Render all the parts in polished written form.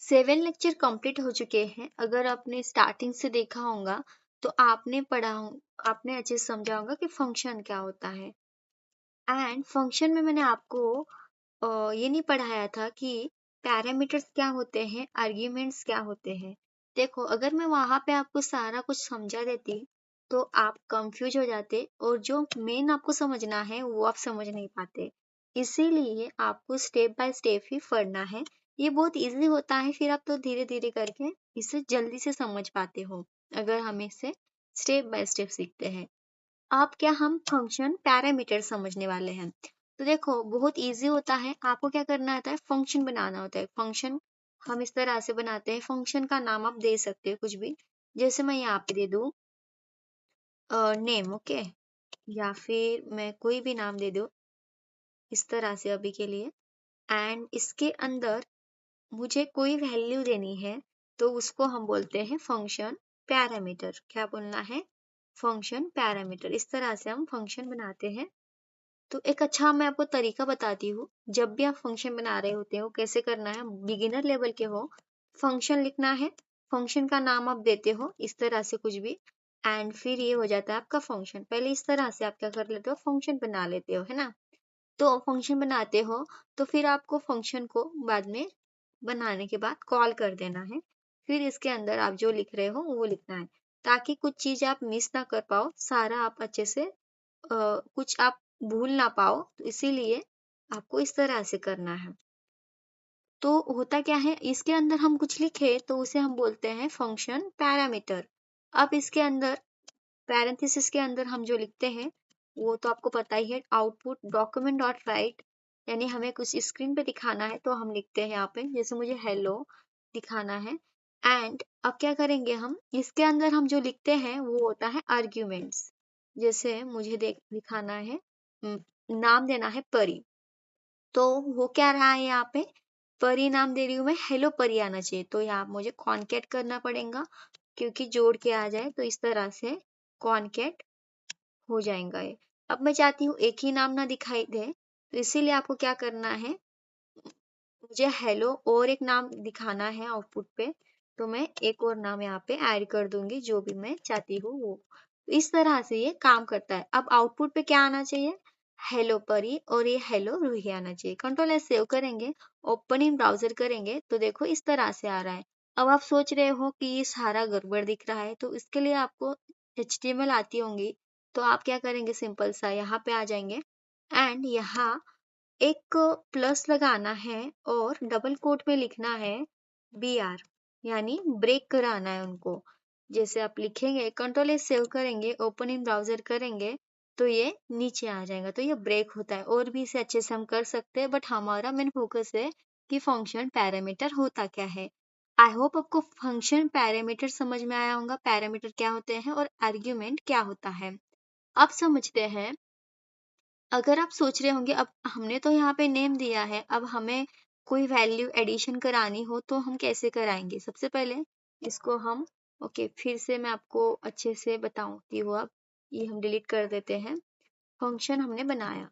7 lecture complete हो चुके हैं। अगर आपने स्टार्टिंग से देखा होगा तो आपने अच्छे से समझा होगा कि फंक्शन क्या होता है। एंड फंक्शन में मैंने आपको ये नहीं पढ़ाया था कि पैरामीटर्स क्या होते हैं, आर्ग्यूमेंट्स क्या होते हैं। देखो, अगर मैं वहां पे आपको सारा कुछ समझा देती तो आप कंफ्यूज हो जाते और जो मेन आपको समझना है वो आप समझ नहीं पाते। इसीलिए आपको स्टेप बाय स्टेप ही पढ़ना है। ये बहुत इजी होता है, फिर आप तो धीरे धीरे करके इसे जल्दी से समझ पाते हो अगर हम इसे स्टेप बाय स्टेप सीखते हैं। अब क्या हम फंक्शन पैरामीटर समझने वाले हैं। तो देखो, बहुत इजी होता है। आपको क्या करना होता है, फंक्शन बनाना होता है। फंक्शन हम इस तरह से बनाते हैं। फंक्शन का नाम आप दे सकते हो कुछ भी, जैसे मैं यहाँ पे दे दूँ नेम, ओके, या फिर मैं कोई भी नाम दे दूँ इस तरह से अभी के लिए। एंड इसके अंदर मुझे कोई वैल्यू देनी है तो उसको हम बोलते हैं फंक्शन पैरामीटर। क्या बोलना है, फंक्शन पैरामीटर। इस तरह से हम फंक्शन बनाते हैं। तो एक अच्छा मैं आपको तरीका बताती हूँ। जब भी आप फंक्शन बना रहे होते हो कैसे करना है, बिगिनर लेवल के हो, फंक्शन लिखना है, फंक्शन का नाम आप देते हो इस तरह से कुछ भी, एंड फिर ये हो जाता है आपका फंक्शन। पहले इस तरह से आप क्या कर लेते हो, फंक्शन बना लेते हो, है ना। तो फंक्शन बनाते हो तो फिर आपको फंक्शन को बाद में बनाने के बाद कॉल कर देना है। फिर इसके अंदर आप जो लिख रहे हो वो लिखना है, ताकि कुछ चीज आप मिस ना कर पाओ, सारा आप अच्छे से कुछ आप भूल ना पाओ। तो इसीलिए आपको इस तरह से करना है। तो होता क्या है, इसके अंदर हम कुछ लिखे तो उसे हम बोलते हैं फंक्शन पैरामीटर। अब इसके अंदर पैरेंथेसिस के अंदर हम जो लिखते हैं वो तो आपको पता ही है, आउटपुट डॉक्यूमेंट डॉट राइट, यानी हमें कुछ स्क्रीन पे दिखाना है तो हम लिखते हैं यहाँ पे, जैसे मुझे हेलो दिखाना है। एंड अब क्या करेंगे हम, इसके अंदर हम जो लिखते हैं वो होता है आर्ग्यूमेंट्स। जैसे मुझे दिखाना है, नाम देना है परी, तो वो क्या रहा है यहाँ पे, परी नाम दे रही हूँ मैं, हेलो परी आना चाहिए। तो यहाँ मुझे कॉन्केट करना पड़ेगा, क्योंकि जोड़ के आ जाए तो इस तरह से कॉन्केट हो जाएगा ये। अब मैं चाहती हूँ एक ही नाम ना दिखाई दे, तो इसीलिए आपको क्या करना है, मुझे हेलो और एक नाम दिखाना है आउटपुट पे, तो मैं एक और नाम यहाँ पे ऐड कर दूंगी, जो भी मैं चाहती हूँ वो। तो इस तरह से ये काम करता है। अब आउटपुट पे क्या आना चाहिए, हेलो परी और ये हेलो रूही आना चाहिए। कंट्रोल एस सेव करेंगे, ओपन इन ब्राउजर करेंगे तो देखो इस तरह से आ रहा है। अब आप सोच रहे हो कि ये सारा गड़बड़ दिख रहा है, तो इसके लिए आपको HTML आती होंगी। तो आप क्या करेंगे, सिंपल सा यहाँ पे आ जाएंगे एंड यहाँ एक प्लस लगाना है और डबल कोट में लिखना है BR, यानी ब्रेक कराना है उनको। जैसे आप लिखेंगे, कंट्रोल एस सेव करेंगे, ओपन इन ब्राउजर करेंगे तो ये नीचे आ जाएगा, तो ये ब्रेक होता है। और भी इसे अच्छे से हम कर सकते हैं, बट हमारा मेन फोकस है कि फंक्शन पैरामीटर होता क्या है। आई होप आपको फंक्शन पैरामीटर समझ में आया होगा, पैरामीटर क्या होते हैं और आर्ग्यूमेंट क्या होता है। अब समझते हैं, अगर आप सोच रहे होंगे अब हमने तो यहाँ पे नेम दिया है, अब हमें कोई वैल्यू एडिशन करानी हो तो हम कैसे कराएंगे। सबसे पहले इसको हम फिर से मैं आपको अच्छे से बताऊंगी हूँ। अब ये हम डिलीट कर देते हैं। फंक्शन हमने बनाया,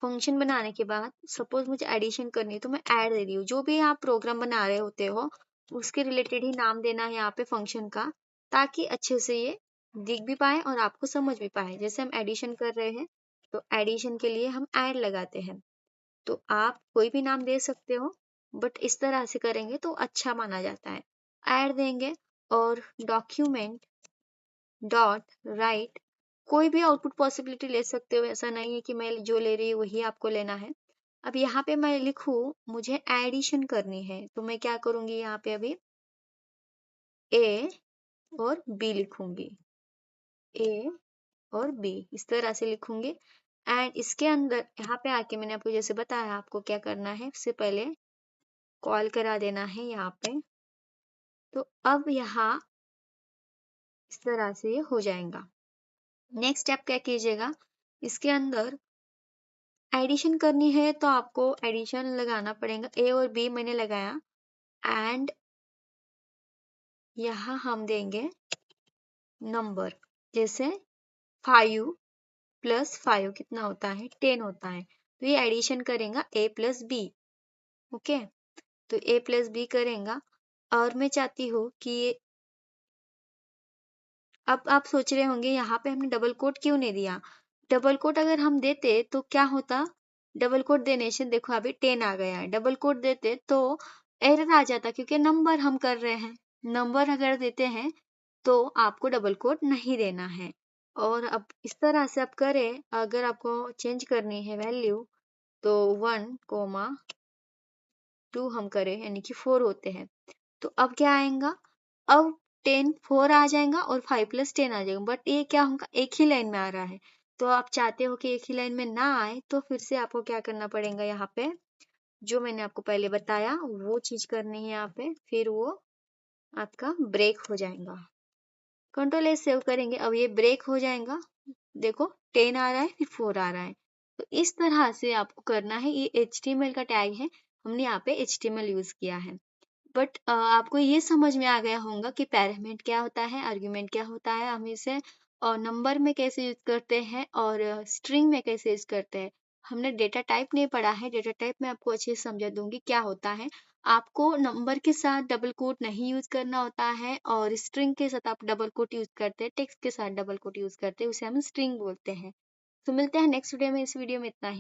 फंक्शन बनाने के बाद सपोज मुझे एडिशन करनी है तो मैं ऐड दे रही हूँ। जो भी आप प्रोग्राम बना रहे होते हो उसके रिलेटेड ही नाम देना है यहाँ पे फंक्शन का, ताकि अच्छे से ये दिख भी पाए और आपको समझ भी पाए। जैसे हम एडिशन कर रहे हैं तो एडिशन के लिए हम ऐड लगाते हैं, तो आप कोई भी नाम दे सकते हो, बट इस तरह से करेंगे तो अच्छा माना जाता है। ऐड देंगे और डॉक्यूमेंट डॉट राइट, कोई भी आउटपुट पॉसिबिलिटी ले सकते हो, ऐसा नहीं है कि मैं जो ले रही हूँ वही आपको लेना है। अब यहाँ पे मैं लिखूँ मुझे एडिशन करनी है, तो मैं क्या करूंगी, यहाँ पे अभी A और B लिखूंगी, A और B इस तरह से लिखूंगी। एंड इसके अंदर यहाँ पे आके मैंने आपको जैसे बताया आपको क्या करना है, इससे पहले कॉल करा देना है यहाँ पे। तो अब यहाँ इस तरह से ये हो जाएगा। नेक्स्ट स्टेप क्या कीजिएगा, इसके अंदर एडिशन करनी है तो आपको एडिशन लगाना पड़ेगा। A और B मैंने लगाया एंड यहाँ हम देंगे नंबर, जैसे 5 + 5 कितना होता है, 10 होता है। तो ये एडिशन करेगा A + B, ओके। तो ए प्लस बी करेंगे। और मैं चाहती हूँ कि अब आप सोच रहे होंगे यहाँ पे हमने डबल कोट क्यों नहीं दिया? डबल कोट अगर हम देते तो क्या होता? डबल कोट देने से देखो अभी 10 आ गया है। डबल कोट देते तो एरर आ जाता क्योंकि नंबर हम कर रहे हैं। नंबर अगर देते हैं तो आपको डबल कोट नहीं देना है। और अब इस तरह से आप करें, अगर आपको चेंज करनी है वैल्यू तो 1, 2 हम करें यानी कि 4 होते हैं। तो अब क्या आएगा? अब 10 4 आ जाएगा और 5 प्लस 10 आ जाएगा, बट ये क्या होगा? एक ही लाइन में आ रहा है। तो आप चाहते हो कि एक ही लाइन में ना आए तो फिर से आपको क्या करना पड़ेगा? यहाँ पे जो मैंने आपको पहले बताया वो चीज करनी है यहाँ पे, फिर वो आपका ब्रेक हो जाएगा। कंट्रोल एस सेव करेंगे, अब ये ब्रेक हो जाएगा। देखो 10 आ रहा है फिर 4 आ रहा है। तो इस तरह से आपको करना है। ये HTML का टैग है, हमने यहाँ पे HTML यूज किया है। बट आपको ये समझ में आ गया होगा कि पैरामीटर क्या होता है, आर्गुमेंट क्या होता है, हम इसे नंबर में कैसे यूज करते हैं और स्ट्रिंग में कैसे यूज करते हैं। हमने डेटा टाइप नहीं पढ़ा है, डेटा टाइप में आपको अच्छे से समझा दूंगी क्या होता है। आपको नंबर के साथ डबल कोट नहीं यूज करना होता है और स्ट्रिंग के साथ आप डबल कोट यूज करते हैं, टेक्स्ट के साथ डबल कोट यूज करते हैं, उसे हम स्ट्रिंग बोलते हैं। तो मिलते हैं नेक्स्ट वीडियो में। इस वीडियो में इतना ही।